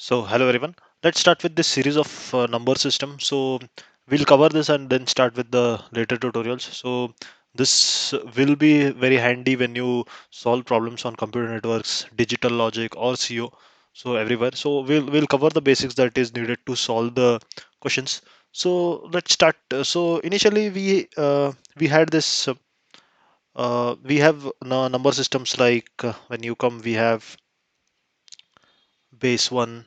So, hello everyone. Let's start with this series of number system. So, we'll cover this and then start with the later tutorials. So, this will be very handy when you solve problems on computer networks, digital logic, or CO. So, everywhere. So, we'll cover the basics that is needed to solve the questions. So, let's start. So, initially we had this. We have number systems like when you come, we have base 1,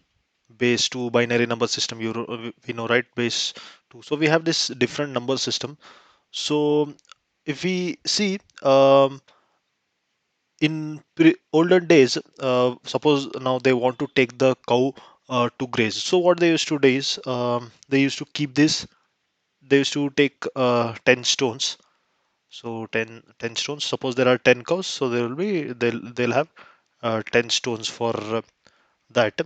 base 2 binary number system. We know, right? Base 2. So we have this different number system. So if we see, in olden days, suppose now they want to take the cow to graze. So what they used to do is, they used to keep this. They used to take 10 stones. So ten stones. Suppose there are 10 cows, so they'll have 10 stones for that.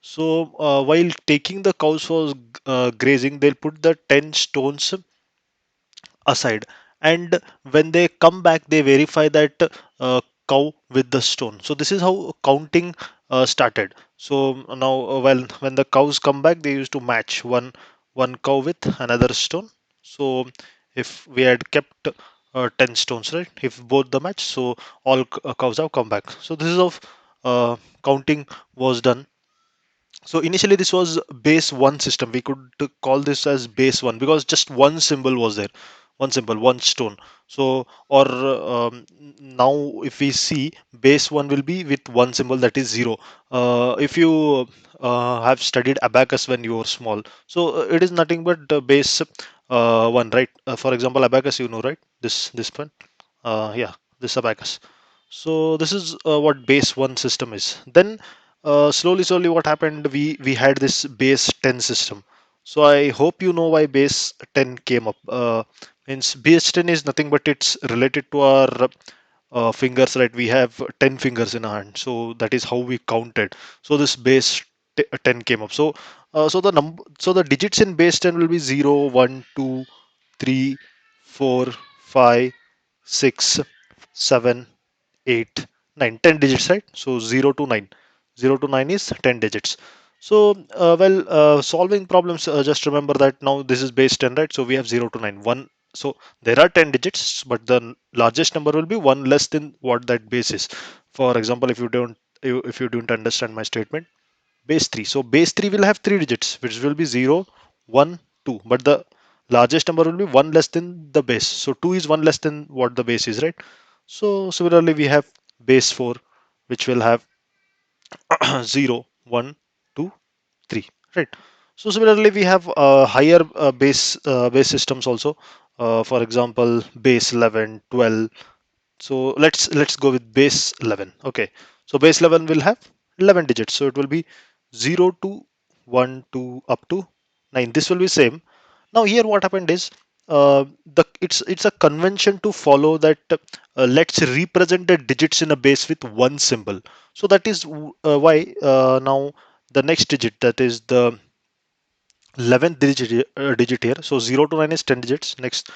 So while taking the cows for grazing, they'll put the 10 stones aside, and when they come back, they verify that cow with the stone. So this is how counting started. So now, well, when the cows come back, they used to match one cow with another stone. So if we had kept 10 stones, right? If both the match, so all cows have come back. So this is how counting was done. So initially this was base one system. We could call this as base one because just one symbol was there, one symbol, one stone. So or now if we see, base one will be with one symbol, that is zero. If you have studied abacus when you were small, so it is nothing but base one, right? For example, abacus, you know, right? This one, yeah, this abacus. So this is what base one system is. Then slowly, what happened? We had this base 10 system. So I hope you know why base 10 came up. Means base 10 is nothing but it's related to our fingers, right? We have 10 fingers in our hand, so that is how we counted. So this base 10 came up. So so the digits in base 10 will be 0, 1, 2, 3, 4, 5, 6, 7, 8, 9, 10 digits, right? So 0 to 9. 0 to 9 is 10 digits. So, solving problems, just remember that now this is base 10, right? So we have 0 to 9. 1. So there are 10 digits, but the largest number will be one less than what that base is. For example, if you don't understand my statement, base 3. So base 3 will have 3 digits, which will be 0, 1, 2. But the largest number will be 1 less than the base. So 2 is 1 less than what the base is, right? So similarly, we have base 4, which will have 0, 1, 2, 3, right? So similarly, we have higher base systems also. For example, base 11, 12. So let's go with base 11. Okay. So base 11 will have 11 digits. So it will be 0 to 1 to up to 9. This will be same. Now here what happened is, the it's a convention to follow that, let's represent the digits in a base with one symbol. So that is why now the next digit, that is the 11th digit here. So 0 to 9 is 10 digits. Next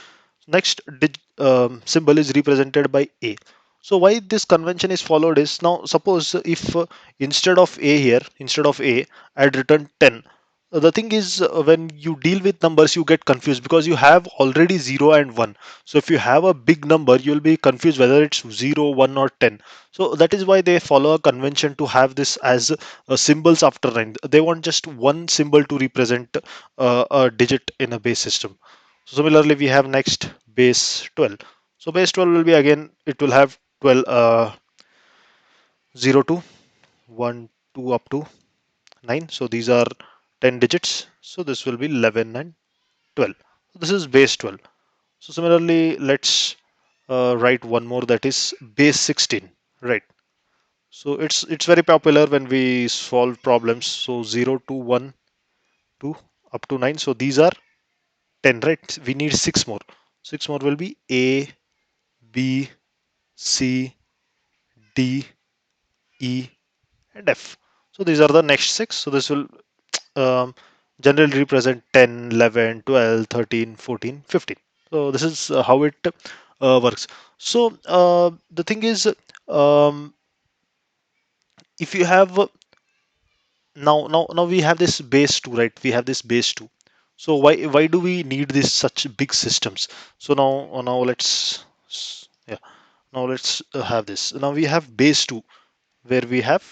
symbol is represented by A. So why this convention is followed is, now suppose if instead of A, I had written 10. The thing is, when you deal with numbers, you get confused because you have already 0 and 1. So if you have a big number, you'll be confused whether it's 0, 1 or 10. So that is why they follow a convention to have this as symbols after 9. They want just one symbol to represent a digit in a base system. So similarly, we have next base 12. So base 12 will be, again, it will have 12, 0 to 1, 2 up to 9. So these are 10 digits. So this will be 11 and 12. This is base 12. So similarly, let's write one more, that is base 16, right? So it's very popular when we solve problems. So 0 to 1, 2 up to 9. So these are 10, right? We need 6 more. 6 more will be A, B, C, D, E, and F. So these are the next 6. So this will um, generally represent 10, 11, 12, 13, 14, 15. So this is how it works. So the thing is, um, if you have now we have this base 2, right? We have this base 2. So why do we need this such big systems? So now let's yeah, now let's have this. Now we have base 2 where we have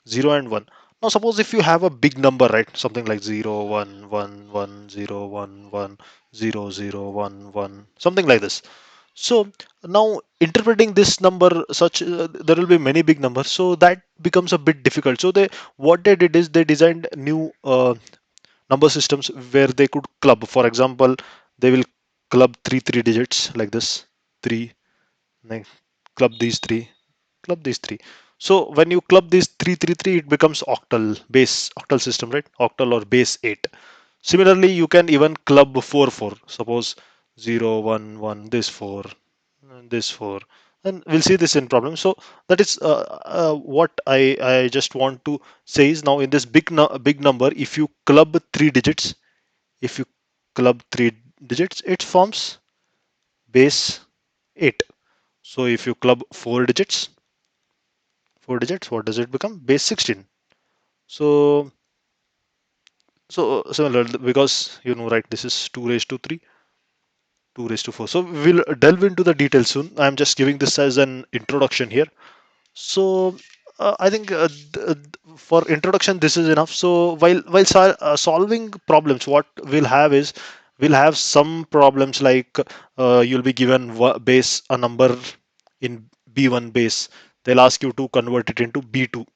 0 and 1. Now suppose if you have a big number, right? Something like 0 1 1 1 0 1 1 0 0 1 1, something like this. So now interpreting this number such there will be many big numbers, so that becomes a bit difficult. So they what they did is they designed new number systems where they could club. For example, they will club three digits like this, three, then club these three, club these three. So when you club these three, it becomes octal base octal system, right? Octal or base 8. Similarly, you can even club 4. Suppose 0 1 1, this 4, and this 4, and we'll see this in problem. So that is what I just want to say is, now in this big number, if you club three digits, if you club three digits, it forms base 8. So if you club four digits, what does it become? Base 16. So similar, because right, this is 2 raised to 3, 2 raised to 4. So we'll delve into the details soon. I'm just giving this as an introduction here. So I think for introduction this is enough. So solving problems, what we'll have is we'll have some problems like you'll be given base a number in B1 base. They'll ask you to convert it into B2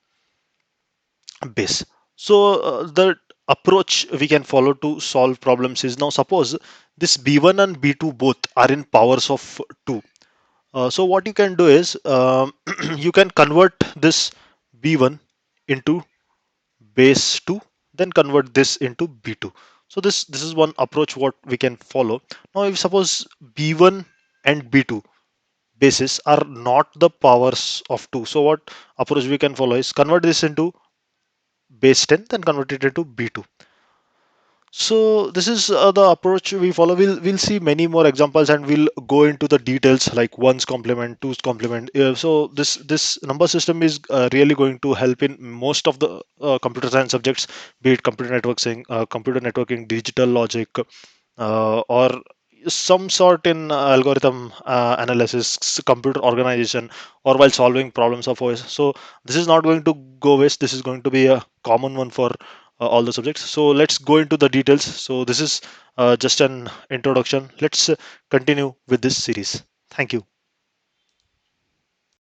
base. So the approach we can follow to solve problems is, now suppose this B1 and B2 both are in powers of 2. So what you can do is you can convert this B1 into base 2, then convert this into B2. So this is one approach what we can follow. Now if suppose B1 and B2 bases are not the powers of 2, so what approach we can follow is convert this into base 10, then convert it into B2. So this is the approach we follow. We'll see many more examples, and we'll go into the details like one's complement, two's complement. So this number system is really going to help in most of the computer science subjects, be it computer networking, digital logic, or some sort in algorithm analysis, computer organization, or while solving problems of OS. So this is not going to go waste. This is going to be a common one for all the subjects. So let's go into the details. So this is just an introduction. Let's continue with this series. Thank you.